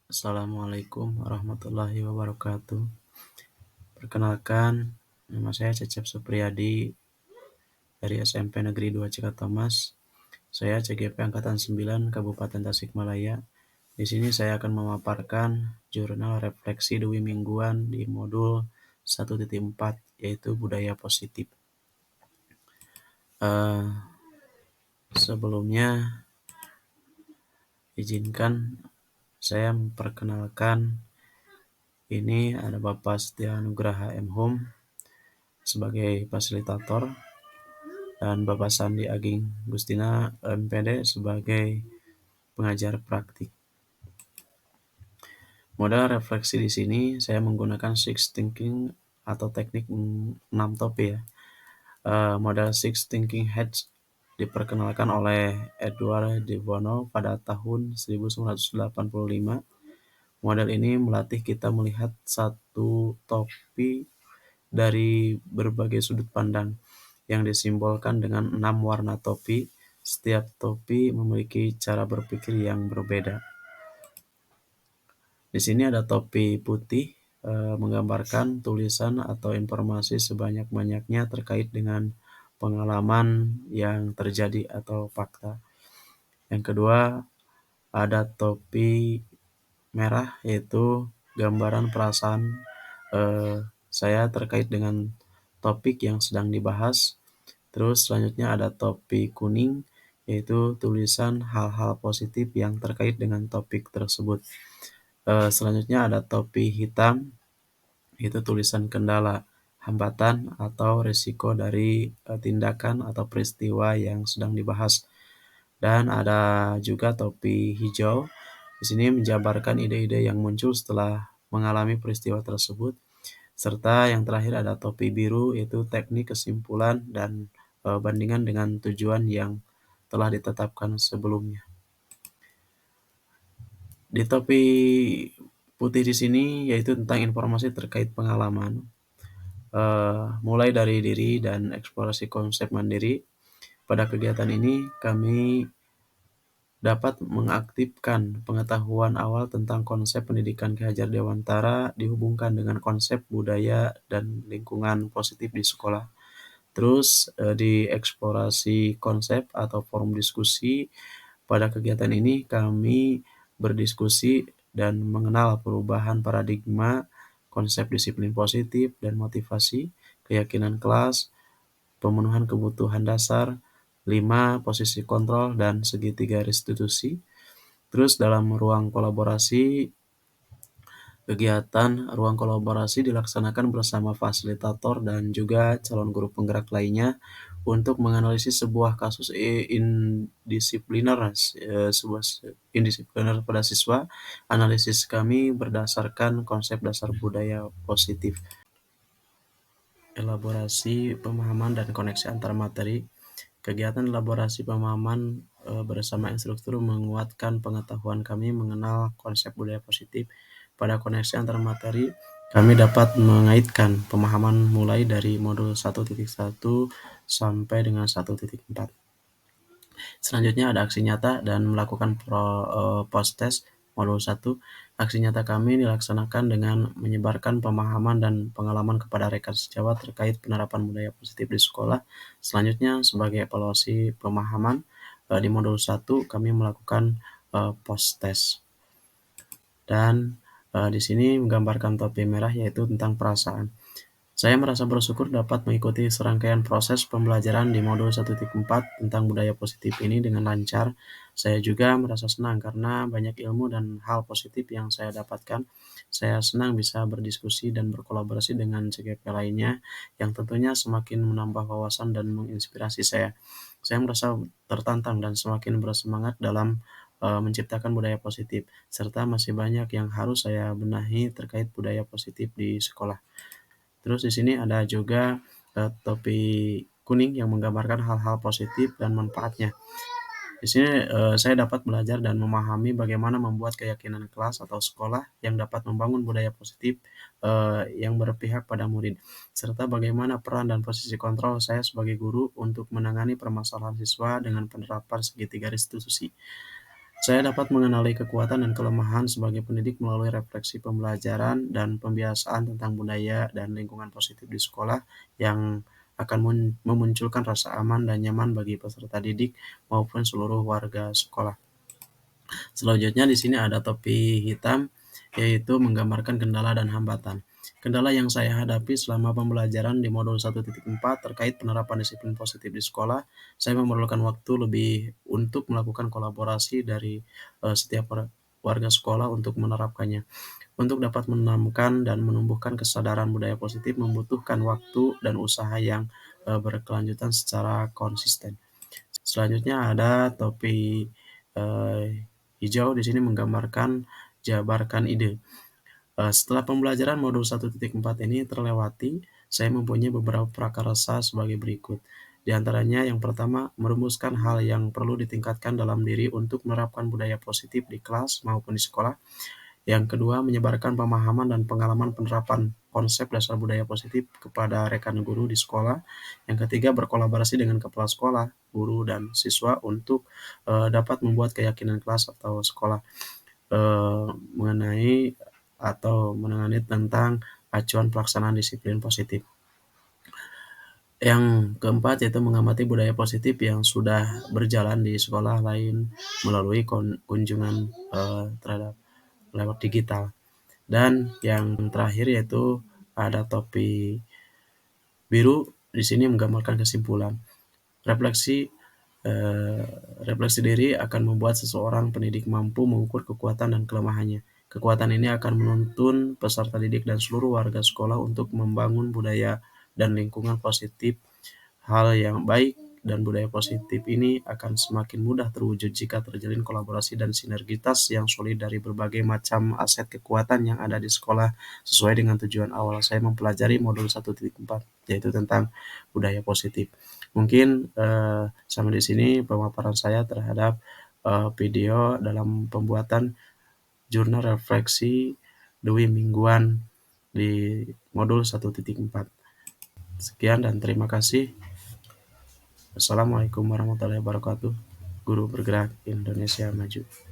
Assalamualaikum warahmatullahi wabarakatuh. Perkenalkan, nama saya Cecep Supriyadi dari SMP Negeri 2 Cikatomas. Saya CGP Angkatan 9 Kabupaten Tasikmalaya. Di sini saya akan memaparkan jurnal refleksi Dwi Mingguan di modul 1.4 yaitu budaya positif. Sebelumnya izinkan saya memperkenalkan, ini ada Bapak Setia Nugraha M. Hum sebagai fasilitator dan Bapak Sandi Aging Gustina MPD sebagai pengajar praktik. Modal refleksi di sini saya menggunakan Six Thinking atau teknik 6 topi ya. Model Six Thinking Heads diperkenalkan oleh Edward de Bono pada tahun 1985. Model ini melatih kita melihat satu topi dari berbagai sudut pandang yang disimbolkan dengan 6 warna topi. Setiap topi memiliki cara berpikir yang berbeda. Di sini ada topi putih menggambarkan tulisan atau informasi sebanyak-banyaknya terkait dengan pengalaman yang terjadi atau fakta. Yang kedua, ada topi merah yaitu gambaran perasaan saya terkait dengan topik yang sedang dibahas. Terus selanjutnya ada topi kuning yaitu tulisan hal-hal positif yang terkait dengan topik tersebut. Selanjutnya ada topi hitam yaitu tulisan kendala, hambatan atau risiko dari tindakan atau peristiwa yang sedang dibahas. Dan ada juga topi hijau. Di sini menjabarkan ide-ide yang muncul setelah mengalami peristiwa tersebut. Serta yang terakhir ada topi biru yaitu teknik kesimpulan dan bandingan dengan tujuan yang telah ditetapkan sebelumnya. Di topi putih di sini yaitu tentang informasi terkait pengalaman, mulai dari diri dan eksplorasi konsep mandiri. Pada kegiatan ini kami dapat mengaktifkan pengetahuan awal tentang konsep pendidikan Ki Hajar Dewantara dihubungkan dengan konsep budaya dan lingkungan positif di sekolah. Terus di eksplorasi konsep atau forum diskusi, pada kegiatan ini kami berdiskusi dan mengenal perubahan paradigma, konsep disiplin positif dan motivasi, keyakinan kelas, pemenuhan kebutuhan dasar, 5 posisi kontrol dan segitiga restitusi. Terus dalam ruang kolaborasi, kegiatan ruang kolaborasi dilaksanakan bersama fasilitator dan juga calon guru penggerak lainnya untuk menganalisis sebuah kasus indisipliner pada siswa. Analisis kami berdasarkan konsep dasar budaya positif. Elaborasi pemahaman dan koneksi antar materi. Kegiatan elaborasi pemahaman bersama instruktur menguatkan pengetahuan kami mengenal konsep budaya positif. Pada koneksi antar materi, kami dapat mengaitkan pemahaman mulai dari modul 1.1 sampai dengan 1.4. Selanjutnya ada aksi nyata dan melakukan post-test modul 1. Aksi nyata kami dilaksanakan dengan menyebarkan pemahaman dan pengalaman kepada rekan sejawat terkait penerapan budaya positif di sekolah. Selanjutnya sebagai evaluasi pemahaman di modul 1 kami melakukan post-test. Dan di sini menggambarkan topi merah yaitu tentang perasaan. Saya merasa bersyukur dapat mengikuti serangkaian proses pembelajaran di modul 1.4 tentang budaya positif ini dengan lancar. Saya juga merasa senang karena banyak ilmu dan hal positif yang saya dapatkan. Saya senang bisa berdiskusi dan berkolaborasi dengan CGP lainnya yang tentunya semakin menambah wawasan dan menginspirasi saya. Saya merasa tertantang dan semakin bersemangat dalam menciptakan budaya positif, serta masih banyak yang harus saya benahi terkait budaya positif di sekolah. Terus di sini ada juga topi kuning yang menggambarkan hal-hal positif dan manfaatnya. Di sini saya dapat belajar dan memahami bagaimana membuat keyakinan kelas atau sekolah yang dapat membangun budaya positif yang berpihak pada murid, serta bagaimana peran dan posisi kontrol saya sebagai guru untuk menangani permasalahan siswa dengan penerapan segitiga restitusi. Saya dapat mengenali kekuatan dan kelemahan sebagai pendidik melalui refleksi pembelajaran dan pembiasaan tentang budaya dan lingkungan positif di sekolah yang akan memunculkan rasa aman dan nyaman bagi peserta didik maupun seluruh warga sekolah. Selanjutnya di sini ada topi hitam, yaitu menggambarkan kendala dan hambatan. Kendala yang saya hadapi selama pembelajaran di modul 1.4 terkait penerapan disiplin positif di sekolah, saya memerlukan waktu lebih untuk melakukan kolaborasi dari setiap warga sekolah untuk menerapkannya. Untuk dapat menanamkan dan menumbuhkan kesadaran budaya positif membutuhkan waktu dan usaha yang berkelanjutan secara konsisten. Selanjutnya ada topi hijau di sini menggambarkan jabarkan ide. Setelah pembelajaran modul 1.4 ini terlewati, saya mempunyai beberapa prakarsa sebagai berikut. Di antaranya yang pertama, merumuskan hal yang perlu ditingkatkan dalam diri untuk menerapkan budaya positif di kelas maupun di sekolah. Yang kedua, menyebarkan pemahaman dan pengalaman penerapan konsep dasar budaya positif kepada rekan guru di sekolah. Yang ketiga, berkolaborasi dengan kepala sekolah, guru, dan siswa untuk dapat membuat keyakinan kelas atau sekolah mengenai atau menangani tentang acuan pelaksanaan disiplin positif. Yang keempat yaitu mengamati budaya positif yang sudah berjalan di sekolah lain melalui kunjungan terhadap lewat digital. Dan yang terakhir yaitu ada topi biru di sini menggambarkan kesimpulan. Refleksi eh, refleksi diri akan membuat seseorang pendidik mampu mengukur kekuatan dan kelemahannya. Kekuatan ini akan menuntun peserta didik dan seluruh warga sekolah untuk membangun budaya dan lingkungan positif. Hal yang baik dan budaya positif ini akan semakin mudah terwujud jika terjalin kolaborasi dan sinergitas yang solid dari berbagai macam aset kekuatan yang ada di sekolah sesuai dengan tujuan awal saya mempelajari modul 1.4 yaitu tentang budaya positif. Mungkin sampai di sini pemaparan saya terhadap video dalam pembuatan jurnal refleksi Dwi mingguan di modul 1.4. Sekian dan terima kasih. Assalamualaikum warahmatullahi wabarakatuh. Guru bergerak Indonesia maju.